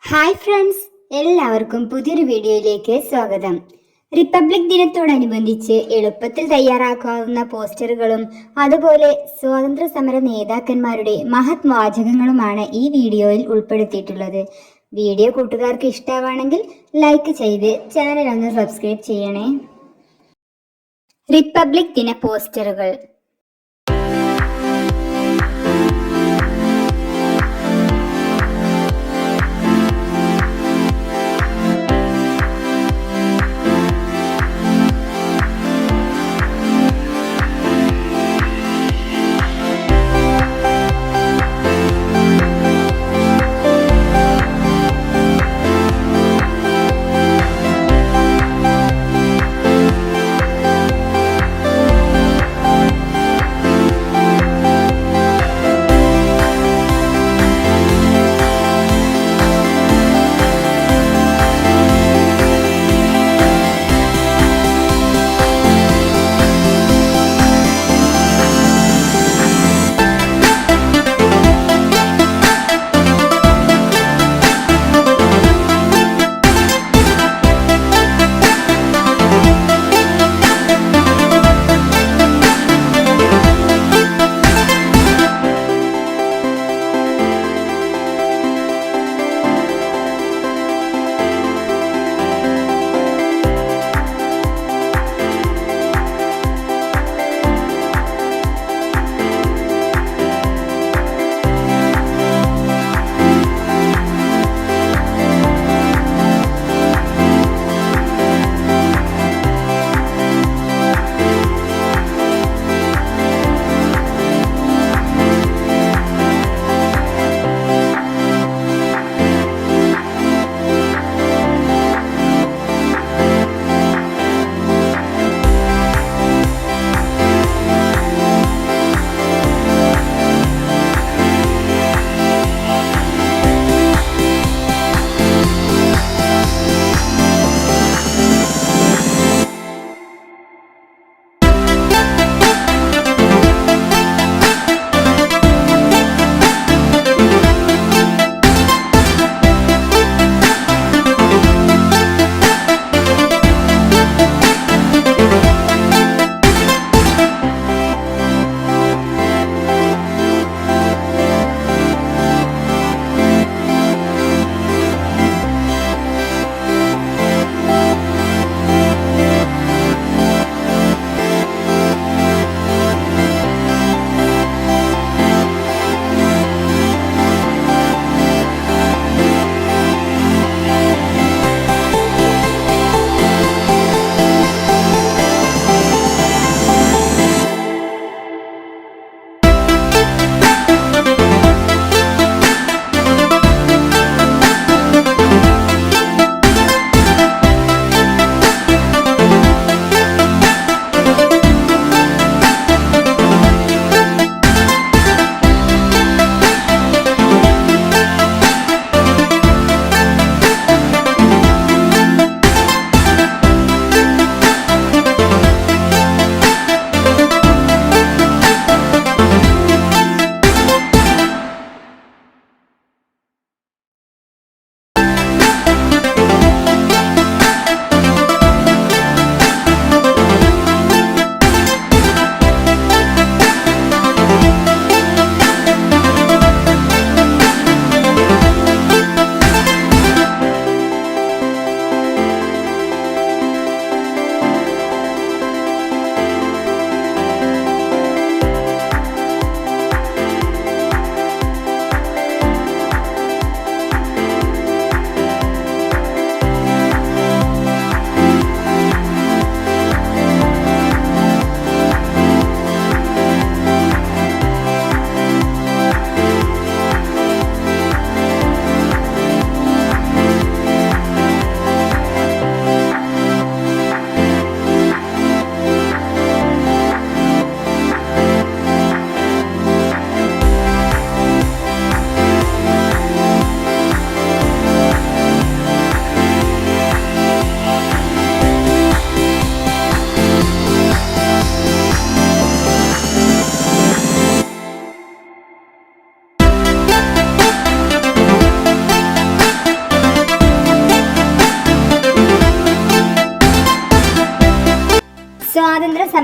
Hi friends, എല്ലാവർക്കും പുതിയൊരു വീഡിയോയിലേക്ക് സ്വാഗതം. റിപ്പബ്ലിക് ദിനത്തോടനുബന്ധിച്ച് എളുപ്പത്തിൽ തയ്യാറാക്കാവുന്ന പോസ്റ്ററുകളും അതുപോലെ സ്വാതന്ത്ര്യ സമര നേതാക്കന്മാരുടെ മഹത് വാചകങ്ങളുമാണ് ഈ വീഡിയോയിൽ ഉൾപ്പെടുത്തിയിട്ടുള്ളത്. വീഡിയോ കൂട്ടുകാർക്ക് ഇഷ്ടമാണെങ്കിൽ ലൈക്ക് ചെയ്ത് ചാനൽ ഒന്ന് സബ്സ്ക്രൈബ് ചെയ്യണേ. റിപ്പബ്ലിക് ദിന പോസ്റ്ററുകൾ.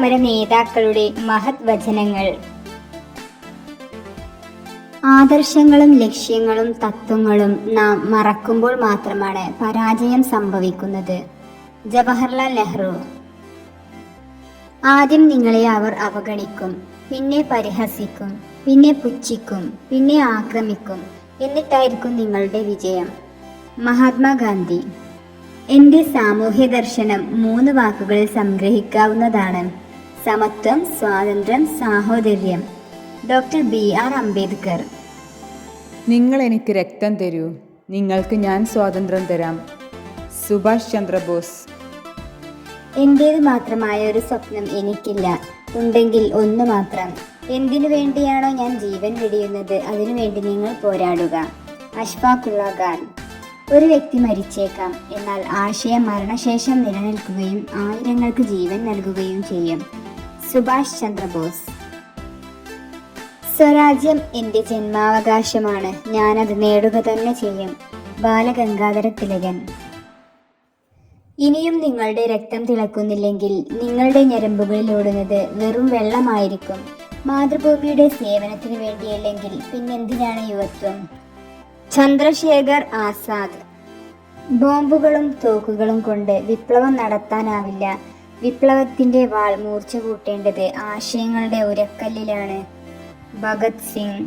സമര നേതാക്കളുടെ മഹത് വചനങ്ങൾ. ആദർശങ്ങളും ലക്ഷ്യങ്ങളും തത്വങ്ങളും നാം മറക്കുമ്പോൾ മാത്രമാണ് പരാജയം സംഭവിക്കുന്നത്. ജവഹർലാൽ നെഹ്റു. ആദ്യം നിങ്ങളെ അവർ അവഗണിക്കും, പിന്നെ പരിഹസിക്കും, പിന്നെ പുച്ഛിക്കും, പിന്നെ ആക്രമിക്കും. എന്നിട്ടായിരിക്കും നിങ്ങളുടെ വിജയം. മഹാത്മാഗാന്ധി. എൻ്റെ സാമൂഹ്യ ദർശനം 3 വാക്കുകളിൽ സംഗ്രഹിക്കാവുന്നതാണ്: സമത്വം, സ്വാതന്ത്ര്യം, സാഹോദര്യം. Doctor BR Ambedkar. നിങ്ങൾ എനിക്ക് രക്തം തരൂ, നിങ്ങൾക്ക് ഞാൻ സ്വാതന്ത്ര്യം തരാം. സുഭാഷ് ചന്ദ്രബോസ്. എൻ്റേത് മാത്രമായ ഒരു സ്വപ്നം എനിക്കില്ല, ഉണ്ടെങ്കിൽ ഒന്ന് മാത്രം. എന്തിനു വേണ്ടിയാണോ ഞാൻ ജീവൻ വെടിയുന്നത് അതിനുവേണ്ടി നിങ്ങൾ പോരാടുക. അഷ്ഫാഖുള്ള ഖാൻ. ഒരു വ്യക്തി മരിച്ചേക്കാം, എന്നാൽ ആശയം മരണശേഷം നിലനിൽക്കുകയും ആയിരങ്ങൾക്ക് ജീവൻ നൽകുകയും ചെയ്യും. സുഭാഷ് ചന്ദ്രബോസ്. സ്വരാജ്യം എൻ്റെ ജന്മാവകാശമാണ്, ഞാനത് നേടുക തന്നെ ചെയ്യും. ബാലഗംഗാധര തിലകൻ. ഇനിയും നിങ്ങളുടെ രക്തം തിളക്കുന്നില്ലെങ്കിൽ നിങ്ങളുടെ ഞരമ്പുകളിൽ ഓടുന്നത് വെറും വെള്ളമായിരിക്കും. മാതൃഭൂമിയുടെ സേവനത്തിന് വേണ്ടിയല്ലെങ്കിൽ പിന്നെന്തിനാണ് യുവത്വം? ചന്ദ്രശേഖർ ആസാദ്. ബോംബുകളും തോക്കുകളും കൊണ്ട് വിപ്ലവം നടത്താനാവില്ല. വിപ്ലവത്തിന്റെ വാൾ മൂർച്ച കൂട്ടേണ്ടത് ആശയങ്ങളുടെ ഉരക്കല്ലിലാണ്. ഭഗത് സിംഗ്.